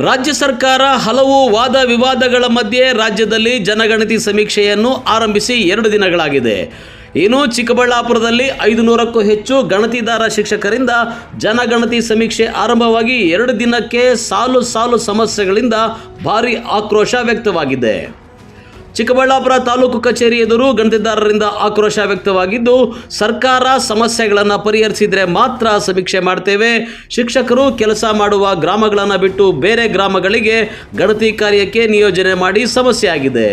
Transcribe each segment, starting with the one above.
ರಾಜ್ಯ ಸರ್ಕಾರ ಹಲವು ವಾದ ವಿವಾದಗಳ ಮಧ್ಯೆ ರಾಜ್ಯದಲ್ಲಿ ಜನಗಣತಿ ಸಮೀಕ್ಷೆಯನ್ನು ಆರಂಭಿಸಿ 2 ದಿನಗಳಾಗಿದೆ. ಇನ್ನು ಚಿಕ್ಕಬಳ್ಳಾಪುರದಲ್ಲಿ 500ಕ್ಕೂ ಹೆಚ್ಚು ಗಣತಿದಾರ ಶಿಕ್ಷಕರಿಂದ ಜನಗಣತಿ ಸಮೀಕ್ಷೆ ಆರಂಭವಾಗಿ 2 ದಿನಕ್ಕೆ ಸಾಲು ಸಮಸ್ಯೆಗಳಿಂದ ಭಾರಿ ಆಕ್ರೋಶ ವ್ಯಕ್ತವಾಗಿದೆ. ಚಿಕ್ಕಬಳ್ಳಾಪುರ ತಾಲೂಕು ಕಚೇರಿ ಎದುರು ಗಣತಿದಾರರಿಂದ ಆಕ್ರೋಶ ವ್ಯಕ್ತವಾಗಿದ್ದು, ಸರ್ಕಾರ ಸಮಸ್ಯೆಗಳನ್ನು ಪರಿಹರಿಸಿದರೆ ಮಾತ್ರ ಸಮೀಕ್ಷೆ ಮಾಡ್ತೇವೆ, ಶಿಕ್ಷಕರು ಕೆಲಸ ಮಾಡುವ ಗ್ರಾಮಗಳನ್ನು ಬಿಟ್ಟು ಬೇರೆ ಗ್ರಾಮಗಳಿಗೆ ಗಣತಿ ಕಾರ್ಯಕ್ಕೆ ನಿಯೋಜನೆ ಮಾಡಿ ಸಮಸ್ಯೆ ಆಗಿದೆ.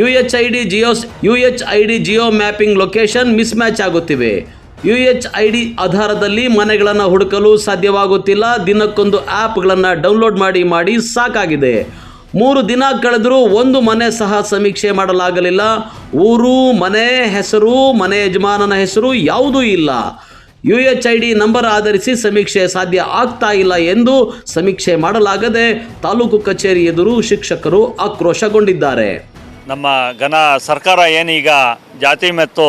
UHID Jio mapping location miss match ಆಗುತ್ತಿವೆ. UHID ಆಧಾರದಲ್ಲಿ ಮನೆಗಳನ್ನು ಹುಡುಕಲು ಸಾಧ್ಯವಾಗುತ್ತಿಲ್ಲ. ದಿನಕ್ಕೊಂದು ಆ್ಯಪ್ಗಳನ್ನು ಡೌನ್ಲೋಡ್ ಮಾಡಿ ಸಾಕಾಗಿದೆ. 3 ದಿನ ಕಳೆದರೂ ಒಂದು ಮನೆ ಸಹ ಸಮೀಕ್ಷೆ ಮಾಡಲಾಗಲಿಲ್ಲ. ಊರು, ಮನೆ ಹೆಸರು, ಮನೆ ಯಜಮಾನನ ಹೆಸರು ಯಾವುದೂ ಇಲ್ಲ. UHID ನಂಬರ್ ಆಧರಿಸಿ ಸಮೀಕ್ಷೆ ಸಾಧ್ಯ ಆಗ್ತಾ ಇಲ್ಲ ಎಂದು ಸಮೀಕ್ಷೆ ಮಾಡಲಾಗದೆ ತಾಲೂಕು ಕಚೇರಿ ಎದುರು ಶಿಕ್ಷಕರು ಆಕ್ರೋಶಗೊಂಡಿದ್ದಾರೆ. ನಮ್ಮ ಸರ್ಕಾರ ಏನೀಗ ಜಾತಿ ಮತ್ತು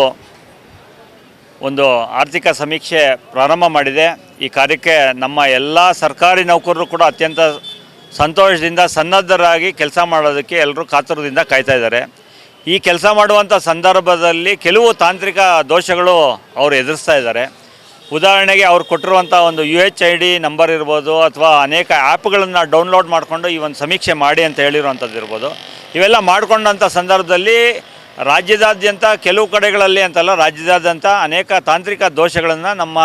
ಒಂದು ಆರ್ಥಿಕ ಸಮೀಕ್ಷೆ ಪ್ರಾರಂಭ ಮಾಡಿದೆ. ಈ ಕಾರ್ಯಕ್ಕೆ ನಮ್ಮ ಎಲ್ಲ ಸರ್ಕಾರಿ ನೌಕರರು ಕೂಡ ಅತ್ಯಂತ ಸಂತೋಷದಿಂದ ಸನ್ನದ್ಧರಾಗಿ ಕೆಲಸ ಮಾಡೋದಕ್ಕೆ ಎಲ್ಲರೂ ಕಾತುರದಿಂದ ಕಾಯ್ತಾ ಇದ್ದಾರೆ. ಈ ಕೆಲಸ ಮಾಡುವಂಥ ಸಂದರ್ಭದಲ್ಲಿ ಕೆಲವು ತಾಂತ್ರಿಕ ದೋಷಗಳು ಅವರು ಎದುರಿಸ್ತಾ ಇದ್ದಾರೆ. ಉದಾಹರಣೆಗೆ ಅವ್ರು ಕೊಟ್ಟಿರುವಂಥ ಒಂದು UHID ನಂಬರ್ ಇರ್ಬೋದು, ಅಥವಾ ಅನೇಕ ಆ್ಯಪ್ಗಳನ್ನು ಡೌನ್ಲೋಡ್ ಮಾಡಿಕೊಂಡು ಈ ಒಂದು ಸಮೀಕ್ಷೆ ಮಾಡಿ ಅಂತ ಹೇಳಿರುವಂಥದ್ದು ಇರ್ಬೋದು. ಇವೆಲ್ಲ ಮಾಡಿಕೊಂಡಂಥ ಸಂದರ್ಭದಲ್ಲಿ ರಾಜ್ಯದಾದ್ಯಂತ ಕೆಲವು ಕಡೆಗಳಲ್ಲಿ ಅಂತಲ್ಲ, ರಾಜ್ಯದಾದ್ಯಂತ ಅನೇಕ ತಾಂತ್ರಿಕ ದೋಷಗಳನ್ನು ನಮ್ಮ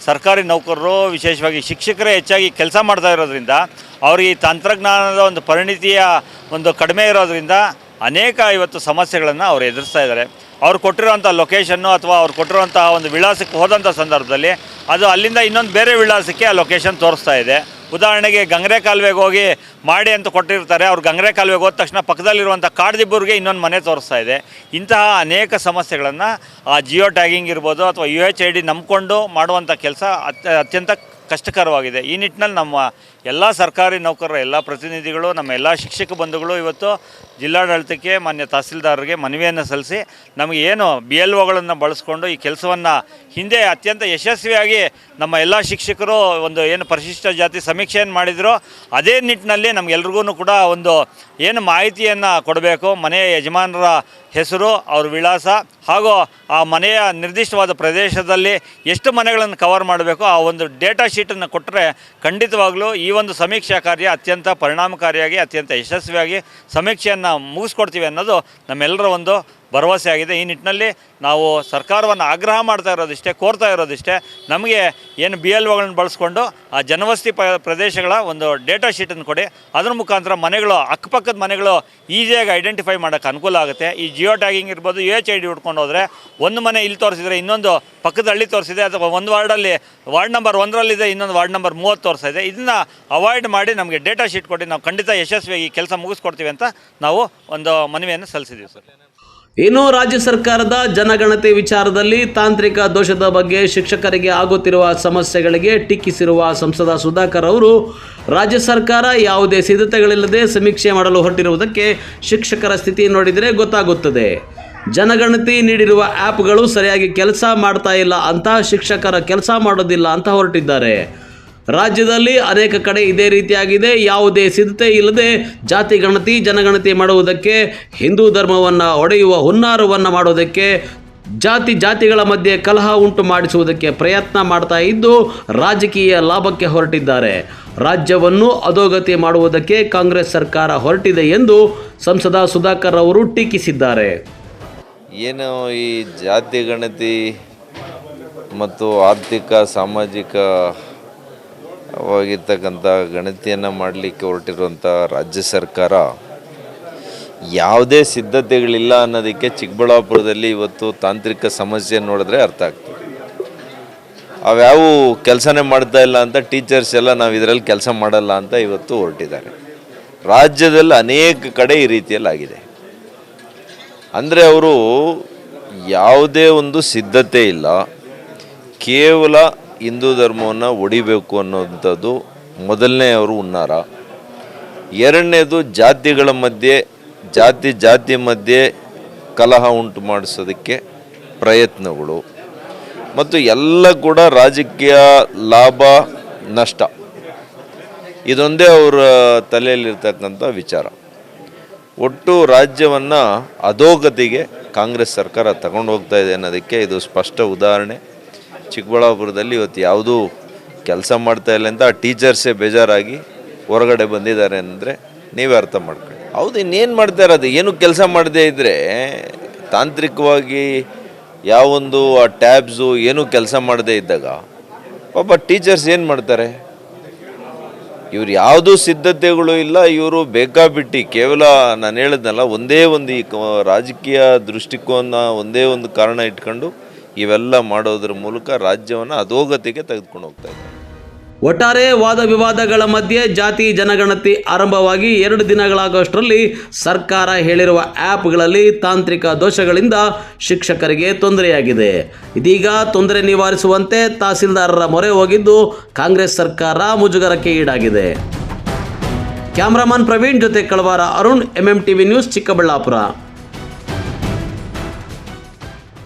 ಸರ್ಕಾರಿ ನೌಕರರು, ವಿಶೇಷವಾಗಿ ಶಿಕ್ಷಕರೇ ಹೆಚ್ಚಾಗಿ ಕೆಲಸ ಮಾಡ್ತಾ ಇರೋದ್ರಿಂದ, ಅವ್ರಿಗೆ ಈ ತಂತ್ರಜ್ಞಾನದ ಒಂದು ಪರಿಣಿತಿಯ ಒಂದು ಕಡಿಮೆ ಇರೋದ್ರಿಂದ ಅನೇಕ ಇವತ್ತು ಸಮಸ್ಯೆಗಳನ್ನು ಅವರು ಎದುರಿಸ್ತಾ ಇದ್ದಾರೆ. ಅವ್ರು ಕೊಟ್ಟಿರೋಂಥ ಲೊಕೇಶನ್ನು ಅಥವಾ ಅವ್ರು ಕೊಟ್ಟಿರೋಂಥ ಒಂದು ವಿಳಾಸಕ್ಕೆ ಹೋದಂಥ ಸಂದರ್ಭದಲ್ಲಿ ಅದು ಅಲ್ಲಿಂದ ಇನ್ನೊಂದು ಬೇರೆ ವಿಳಾಸಕ್ಕೆ ಆ ಲೊಕೇಶನ್ ತೋರಿಸ್ತಾ ಇದೆ. ಉದಾಹರಣೆಗೆ ಗಂಗರೆ ಕಾಲುವೆಗೆ ಹೋಗಿ ಮಾಡಿ ಅಂತ ಕೊಟ್ಟಿರ್ತಾರೆ. ಅವ್ರು ಗಂಗರೆ ಕಾಲುವೆಗೆ ಹೋದ ತಕ್ಷಣ ಪಕ್ಕದಲ್ಲಿರುವಂಥ ಕಾಡ್ದಿಬ್ಬರಿಗೆ ಇನ್ನೊಂದು ಮನೆ ತೋರಿಸ್ತಾ ಇದೆ. ಇಂತಹ ಅನೇಕ ಸಮಸ್ಯೆಗಳನ್ನು ಆ ಜಿಯೋ ಟ್ಯಾಗಿಂಗ್ ಇರ್ಬೋದು ಅಥವಾ UHID ನಂಬಿಕೊಂಡು ಮಾಡುವಂಥ ಕೆಲಸ ಅತ್ಯಂತ ಕಷ್ಟಕರವಾಗಿದೆ. ಈ ನಿಟ್ಟಿನಲ್ಲಿ ನಮ್ಮ ಎಲ್ಲ ಸರ್ಕಾರಿ ನೌಕರರ ಎಲ್ಲ ಪ್ರತಿನಿಧಿಗಳು, ನಮ್ಮ ಎಲ್ಲ ಶಿಕ್ಷಕ ಬಂಧುಗಳು ಇವತ್ತು ಜಿಲ್ಲಾಡಳಿತಕ್ಕೆ, ಮಾನ್ಯ ತಹಸೀಲ್ದಾರರಿಗೆ ಮನವಿಯನ್ನು ಸಲ್ಲಿಸಿ ನಮಗೆ ಏನು BLOಗಳನ್ನು ಬಳಸ್ಕೊಂಡು ಈ ಕೆಲಸವನ್ನು ಹಿಂದೆ ಅತ್ಯಂತ ಯಶಸ್ವಿಯಾಗಿ ನಮ್ಮ ಎಲ್ಲ ಶಿಕ್ಷಕರು ಒಂದು ಏನು ಪರಿಶಿಷ್ಟ ಜಾತಿ ಸಮೀಕ್ಷೆಯನ್ನು ಮಾಡಿದ್ರು, ಅದೇ ನಿಟ್ಟಿನಲ್ಲಿ ನಮಗೆಲ್ರಿಗೂ ಕೂಡ ಒಂದು ಏನು ಮಾಹಿತಿಯನ್ನು ಕೊಡಬೇಕು, ಮನೆಯ ಯಜಮಾನರ ಹೆಸರು, ಅವ್ರ ವಿಳಾಸ ಹಾಗೂ ಆ ಮನೆಯ ನಿರ್ದಿಷ್ಟವಾದ ಪ್ರದೇಶದಲ್ಲಿ ಎಷ್ಟು ಮನೆಗಳನ್ನು ಕವರ್ ಮಾಡಬೇಕು ಆ ಒಂದು ಡೇಟಾ ಶೀಟನ್ನು ಕೊಟ್ಟರೆ ಖಂಡಿತವಾಗಲೂ ಈ ಒಂದು ಸಮೀಕ್ಷಾ ಕಾರ್ಯ ಅತ್ಯಂತ ಪರಿಣಾಮಕಾರಿಯಾಗಿ, ಅತ್ಯಂತ ಯಶಸ್ವಿಯಾಗಿ ಸಮೀಕ್ಷೆಯನ್ನು ಮುಗಿಸ್ಕೊಡ್ತೀವಿ ಅನ್ನೋದು ನಮ್ಮೆಲ್ಲರ ಒಂದು ಭರವಸೆ ಆಗಿದೆ. ಈ ನಿಟ್ಟಿನಲ್ಲಿ ನಾವು ಸರ್ಕಾರವನ್ನು ಆಗ್ರಹ ಮಾಡ್ತಾ ಇರೋದಿಷ್ಟೇ, ಕೋರ್ತಾ ಇರೋದಿಷ್ಟೇ, ನಮಗೆ ಏನು BLOಗಳನ್ನು ಬಳಸ್ಕೊಂಡು ಆ ಜನವಸತಿ ಪ್ರದೇಶಗಳ ಒಂದು ಡೇಟಾ ಶೀಟನ್ನು ಕೊಡಿ. ಅದ್ರ ಮುಖಾಂತರ ಮನೆಗಳು, ಅಕ್ಕಪಕ್ಕದ ಮನೆಗಳು ಈಸಿಯಾಗಿ ಐಡೆಂಟಿಫೈ ಮಾಡೋಕ್ಕೆ ಅನುಕೂಲ ಆಗುತ್ತೆ. ಈ ಜಿಯೋ ಟ್ಯಾಗಿಂಗ್ ಇರ್ಬೋದು, UHID ಹುಡ್ಕೊಂಡು ಹೋದರೆ ಒಂದು ಮನೆ ಇಲ್ಲಿ ತೋರಿಸಿದರೆ ಇನ್ನೊಂದು ಪಕ್ಕದ ಹಳ್ಳಿ ತೋರಿಸಿದೆ, ಅಥವಾ ಒಂದು ವಾರ್ಡಲ್ಲಿ ವಾರ್ಡ್ ನಂಬರ್ 1ರಲ್ಲಿದೆ, ಇನ್ನೊಂದು ವಾರ್ಡ್ ನಂಬರ್ 30 ತೋರಿಸ್ತಾ ಇದೆ. ಇದನ್ನು ಅವಾಯ್ಡ್ ಮಾಡಿ ನಮಗೆ ಡೇಟಾ ಶೀಟ್ ಕೊಡಿ, ನಾವು ಖಂಡಿತ ಯಶಸ್ವಿಯಾಗಿ ಈ ಕೆಲಸ ಮುಗಿಸ್ಕೊಡ್ತೀವಿ ಅಂತ ನಾವು ಒಂದು ಮನವಿಯನ್ನು ಸಲ್ಲಿಸಿದ್ದೀವಿ ಸರ್. ಇನ್ನು ರಾಜ್ಯ ಸರ್ಕಾರದ ಜನಗಣತಿ ವಿಚಾರದಲ್ಲಿ ತಾಂತ್ರಿಕ ದೋಷದ ಬಗ್ಗೆ ಶಿಕ್ಷಕರಿಗೆ ಆಗುತ್ತಿರುವ ಸಮಸ್ಯೆಗಳಿಗೆ ಟೀಕಿಸಿರುವ ಸಂಸದ ಸುಧಾಕರ್ ಅವರು, ರಾಜ್ಯ ಸರ್ಕಾರ ಯಾವುದೇ ಸಿದ್ಧತೆಗಳಿಲ್ಲದೆ ಸಮೀಕ್ಷೆ ಮಾಡಲು ಹೊರಟಿರುವುದಕ್ಕೆ ಶಿಕ್ಷಕರ ಸ್ಥಿತಿ ನೋಡಿದರೆ ಗೊತ್ತಾಗುತ್ತದೆ. ಜನಗಣತಿ ನೀಡಿರುವ ಆ್ಯಪ್ಗಳು ಸರಿಯಾಗಿ ಕೆಲಸ ಮಾಡ್ತಾ ಇಲ್ಲ ಅಂತ ಶಿಕ್ಷಕರ ಕೆಲಸ ಮಾಡೋದಿಲ್ಲ ಅಂತ ಹೊರಟಿದ್ದಾರೆ. ರಾಜ್ಯದಲ್ಲಿ ಅನೇಕ ಕಡೆ ಇದೇ ರೀತಿಯಾಗಿದೆ. ಯಾವುದೇ ಸಿದ್ಧತೆ ಇಲ್ಲದೆ ಜಾತಿ ಗಣತಿ, ಜನಗಣತಿ ಮಾಡುವುದಕ್ಕೆ, ಹಿಂದೂ ಧರ್ಮವನ್ನು ಒಡೆಯುವ ಹುನ್ನಾರವನ್ನು ಮಾಡೋದಕ್ಕೆ, ಜಾತಿಗಳ ಮಧ್ಯೆ ಕಲಹ ಉಂಟು ಮಾಡಿಸುವುದಕ್ಕೆ ಪ್ರಯತ್ನ ಮಾಡ್ತಾ ಇದ್ದು ರಾಜಕೀಯ ಲಾಭಕ್ಕೆ ಹೊರಟಿದ್ದಾರೆ. ರಾಜ್ಯವನ್ನು ಅಧೋಗತಿ ಮಾಡುವುದಕ್ಕೆ ಕಾಂಗ್ರೆಸ್ ಸರ್ಕಾರ ಹೊರಟಿದೆ ಎಂದು ಸಂಸದ ಸುಧಾಕರ್ ಅವರು ಟೀಕಿಸಿದ್ದಾರೆ. ಏನು ಈ ಜಾತಿ ಗಣತಿ ಮತ್ತು ಆರ್ಥಿಕ ಸಾಮಾಜಿಕ ವಾಗಿರ್ತಕ್ಕಂಥ ಗಣತಿಯನ್ನು ಮಾಡಲಿಕ್ಕೆ ಹೊರಟಿರುವಂಥ ರಾಜ್ಯ ಸರ್ಕಾರ ಯಾವುದೇ ಸಿದ್ಧತೆಗಳಿಲ್ಲ ಅನ್ನೋದಕ್ಕೆ ಚಿಕ್ಕಬಳ್ಳಾಪುರದಲ್ಲಿ ಇವತ್ತು ತಾಂತ್ರಿಕ ಸಮಸ್ಯೆ ನೋಡಿದ್ರೆ ಅರ್ಥ ಆಗ್ತದೆ. ಅವ್ಯಾವ ಕೆಲಸನೇ ಮಾಡ್ತಾ ಇಲ್ಲ ಅಂತ ಟೀಚರ್ಸ್ ಎಲ್ಲ ನಾವು ಇದರಲ್ಲಿ ಕೆಲಸ ಮಾಡಲ್ಲ ಅಂತ ಇವತ್ತು ಹೊರಟಿದ್ದಾರೆ. ರಾಜ್ಯದಲ್ಲಿ ಅನೇಕ ಕಡೆ ಈ ರೀತಿಯಲ್ಲಿ ಆಗಿದೆ. ಅಂದರೆ ಅವರು ಯಾವುದೇ ಒಂದು ಸಿದ್ಧತೆ ಇಲ್ಲ, ಕೇವಲ ಹಿಂದೂ ಧರ್ಮವನ್ನು ಒಡಿಬೇಕು ಅನ್ನೋಂಥದ್ದು ಮೊದಲನೇ ಅವರು ಹುನ್ನಾರ. ಎರಡನೇದು ಜಾತಿಗಳ ಮಧ್ಯೆ, ಜಾತಿ ಮಧ್ಯೆ ಕಲಹ ಉಂಟು ಮಾಡಿಸೋದಕ್ಕೆ ಪ್ರಯತ್ನಗಳು, ಮತ್ತು ಎಲ್ಲ ಕೂಡ ರಾಜಕೀಯ ಲಾಭ ನಷ್ಟ. ಇದೊಂದೇ ಅವರ ತಲೆಯಲ್ಲಿರ್ತಕ್ಕಂಥ ವಿಚಾರ. ಒಟ್ಟು ರಾಜ್ಯವನ್ನು ಅಧೋಗತಿಗೆ ಕಾಂಗ್ರೆಸ್ ಸರ್ಕಾರ ತಗೊಂಡು ಹೋಗ್ತಾ ಇದೆ ಅನ್ನೋದಕ್ಕೆ ಇದು ಸ್ಪಷ್ಟ ಉದಾಹರಣೆ. ಚಿಕ್ಕಬಳ್ಳಾಪುರದಲ್ಲಿ ಇವತ್ತು ಯಾವುದೂ ಕೆಲಸ ಮಾಡ್ತಾ ಇಲ್ಲ ಅಂತ ಟೀಚರ್ಸೇ ಬೇಜಾರಾಗಿ ಹೊರಗಡೆ ಬಂದಿದ್ದಾರೆ ಅಂದರೆ ನೀವೇ ಅರ್ಥ ಮಾಡ್ಕೊಳ್ಳಿ. ಹೌದು, ಇನ್ನೇನು ಮಾಡ್ತಾ ಇರೋದು? ಏನು ಕೆಲಸ ಮಾಡದೇ ಇದ್ದರೆ ತಾಂತ್ರಿಕವಾಗಿ ಯಾವೊಂದು ಆ ಟ್ಯಾಬ್ಸು ಏನೂ ಕೆಲಸ ಮಾಡದೇ ಇದ್ದಾಗ ಪಾಪ ಟೀಚರ್ಸ್ ಏನು ಮಾಡ್ತಾರೆ? ಇವ್ರು ಯಾವುದೂ ಸಿದ್ಧತೆಗಳು ಇಲ್ಲ. ಇವರು ಬೇಕಾಬಿಟ್ಟು ಕೇವಲ ನಾನು ಹೇಳಿದ್ನಲ್ಲ, ಒಂದೇ ಒಂದು ಈ ರಾಜಕೀಯ ದೃಷ್ಟಿಕೋನ ಒಂದೇ ಒಂದು ಕಾರಣ ಇಟ್ಕೊಂಡು ಇವೆಲ್ಲ ಮಾಡೋದ್ರ ಮೂಲಕ ರಾಜ್ಯವನ್ನು ಅಧೋಗತಿಗೆ ತೆಗೆದುಕೊಂಡು ಹೋಗ್ತಾ ಇದ್ದಾರೆ. ಒಟ್ಟಾರೆ ವಾದ ವಿವಾದಗಳ ಮಧ್ಯೆ ಜಾತಿ ಜನಗಣತಿ ಆರಂಭವಾಗಿ 2 ದಿನಗಳಾಗುವಷ್ಟರಲ್ಲಿ ಸರ್ಕಾರ ಹೇಳಿರುವ ಆ್ಯಪ್ಗಳಲ್ಲಿ ತಾಂತ್ರಿಕ ದೋಷಗಳಿಂದ ಶಿಕ್ಷಕರಿಗೆ ತೊಂದರೆಯಾಗಿದೆ. ಇದೀಗ ತೊಂದರೆ ನಿವಾರಿಸುವಂತೆ ತಹಸೀಲ್ದಾರರ ಮೊರೆ ಹೋಗಿದ್ದು ಕಾಂಗ್ರೆಸ್ ಸರ್ಕಾರ ಮುಜುಗರಕ್ಕೆ ಈಡಾಗಿದೆ. ಕ್ಯಾಮ್ರಾಮನ್ ಪ್ರವೀಣ್ ಜೊತೆ ಕಳವಾರ ಅರುಣ್, MMTV ನ್ಯೂಸ್, ಚಿಕ್ಕಬಳ್ಳಾಪುರ.